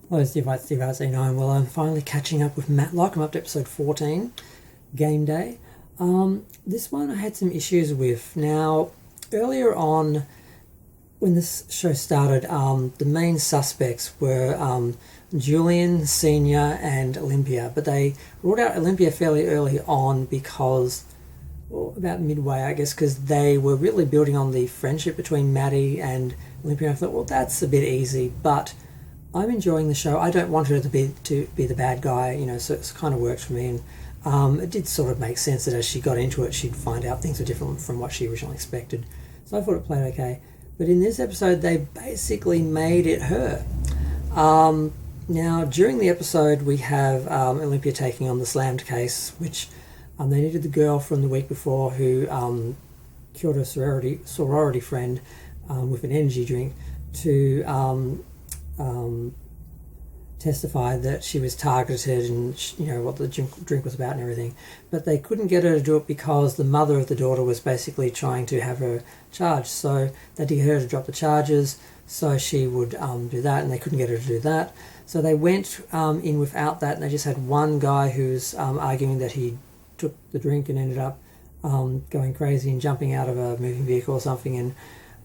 Hello, Steve Arts89. Well, I'm finally catching up with Matlock. I'm up to episode 14, Game Day. This one I had some issues with. Now, earlier on, when this show started, the main suspects were Julian, Senior, and Olympia, but they ruled out Olympia fairly early on because, well, about midway, I guess, because they were really building on the friendship between Maddie and Olympia. I thought, well, that's a bit easy, but I'm enjoying the show. I don't want her to be the bad guy, so it's kind of worked for me. And it did sort of make sense that as she got into it, she'd find out things were different from what she originally expected. So I thought it played okay. But in this episode, they basically made it her. Now, during the episode, we have Olympia taking on the slammed case, which they needed the girl from the week before who killed her sorority friend with an energy drink to testify that she was targeted and what the drink was about and everything, but they couldn't get her to do it because the mother of the daughter was basically trying to have her charged, so they did her to drop the charges so she would do that, and they couldn't get her to do that, so they went in without that, and they just had one guy who's arguing that he took the drink and ended up going crazy and jumping out of a moving vehicle or something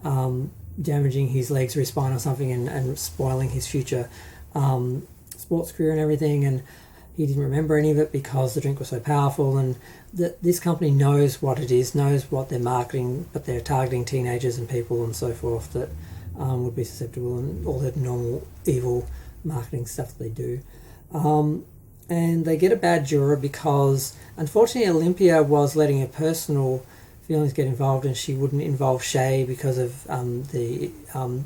and damaging his legs or his spine or something and spoiling his future sports career and everything, and he didn't remember any of it because the drink was so powerful, and this company knows what it is, knows what they're marketing, but they're targeting teenagers and people and so forth that would be susceptible, and all that normal evil marketing stuff that they do. And they get a bad juror because unfortunately Olympia was letting her personal feelings get involved, and she wouldn't involve Shay because of the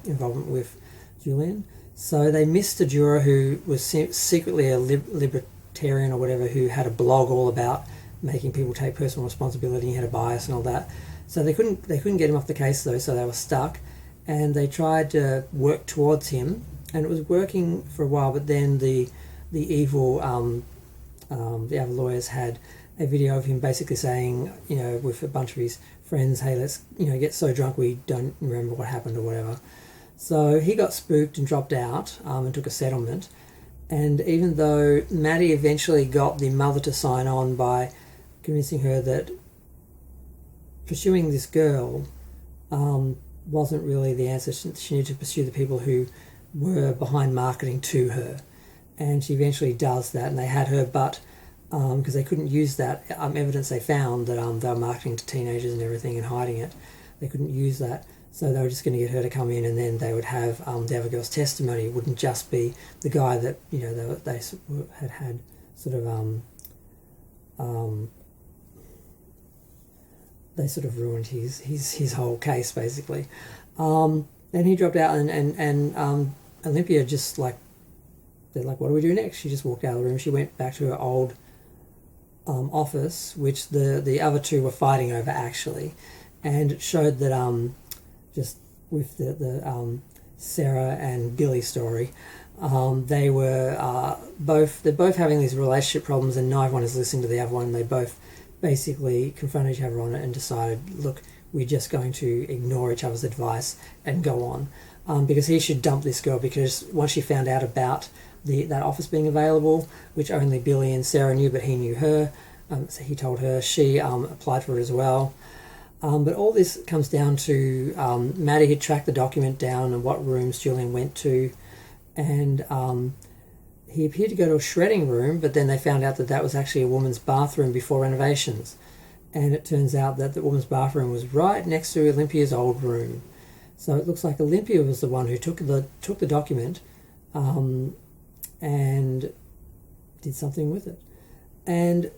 involvement with Julian. So they missed a juror who was secretly a libertarian or whatever, who had a blog all about making people take personal responsibility. He had a bias and all that. So they couldn't get him off the case though. So they were stuck, and they tried to work towards him, and it was working for a while. But then the evil the other lawyers had a video of him basically saying, with a bunch of his friends, hey, let's, get so drunk we don't remember what happened or whatever. So he got spooked and dropped out and took a settlement. And even though Maddie eventually got the mother to sign on by convincing her that pursuing this girl wasn't really the answer, she needed to pursue the people who were behind marketing to her. And she eventually does that, and they had her, but because they couldn't use that evidence they found that they were marketing to teenagers and everything and hiding it, they couldn't use that, so they were just going to get her to come in, and then they would have the other girl's testimony. It wouldn't just be the guy that they had sort of they sort of ruined his whole case basically, and he dropped out, and Olympia just they're like, what do we do next? She just walked out of the room. She went back to her old office, which the other two were fighting over actually, and it showed that just with the Sarah and Billy story, they were they're both having these relationship problems, and neither one is listening to the other one. They both basically confronted each other on it and decided, look, we're just going to ignore each other's advice and go on, because he should dump this girl, because once she found out about that office being available, which only Billy and Sarah knew, but he knew her, so he told her. She applied for it as well. But all this comes down to Maddie had tracked the document down and what rooms Julian went to, and he appeared to go to a shredding room, but then they found out that was actually a woman's bathroom before renovations, and it turns out that the woman's bathroom was right next to Olympia's old room. So it looks like Olympia was the one who took the document and did something with it. And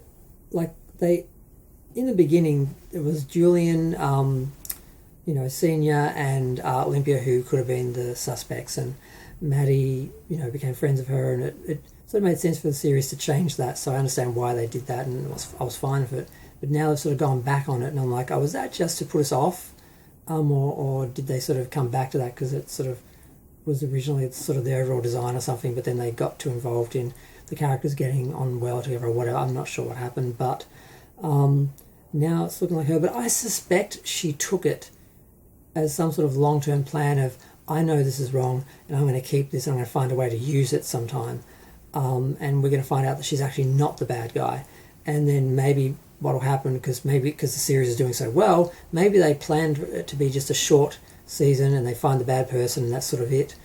in the beginning, it was Julian, Senior and Olympia who could have been the suspects, and Maddie, became friends of her, and it sort of made sense for the series to change that, so I understand why they did that, and I was fine with it. But now they've sort of gone back on it, and I'm like, was that just to put us off? Or did they sort of come back to that because it sort of was originally sort of the overall design or something, but then they got too involved in the characters getting on well together or whatever. I'm not sure what happened, but now it's looking like her. But I suspect she took it as some sort of long-term plan of, I know this is wrong, and I'm going to keep this, and I'm going to find a way to use it sometime. And we're going to find out that she's actually not the bad guy. And then maybe what will happen, because the series is doing so well, maybe they planned it to be just a short season and they find the bad person and that's sort of it.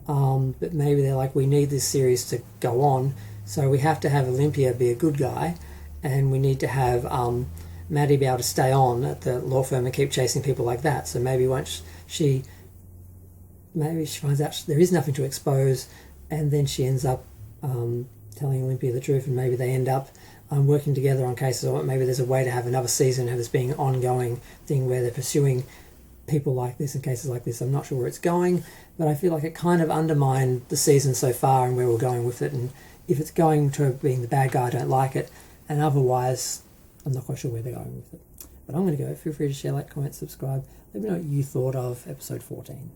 But maybe they're like, we need this series to go on, so we have to have Olympia be a good guy, and we need to have Maddie be able to stay on at the law firm and keep chasing people like that. So maybe once she finds out there is nothing to expose, and then she ends up telling Olympia the truth, and maybe they end up working together on cases, or maybe there's a way to have another season, have this being an ongoing thing where they're pursuing people like this and cases like this. I'm not sure where it's going, but I feel like it kind of undermined the season so far and where we're going with it. And if it's going to being the bad guy, I don't like it, and otherwise I'm not quite sure where they're going with it. But I'm going to go. Feel free to share, like, comment, subscribe. Let me know what you thought of episode 14.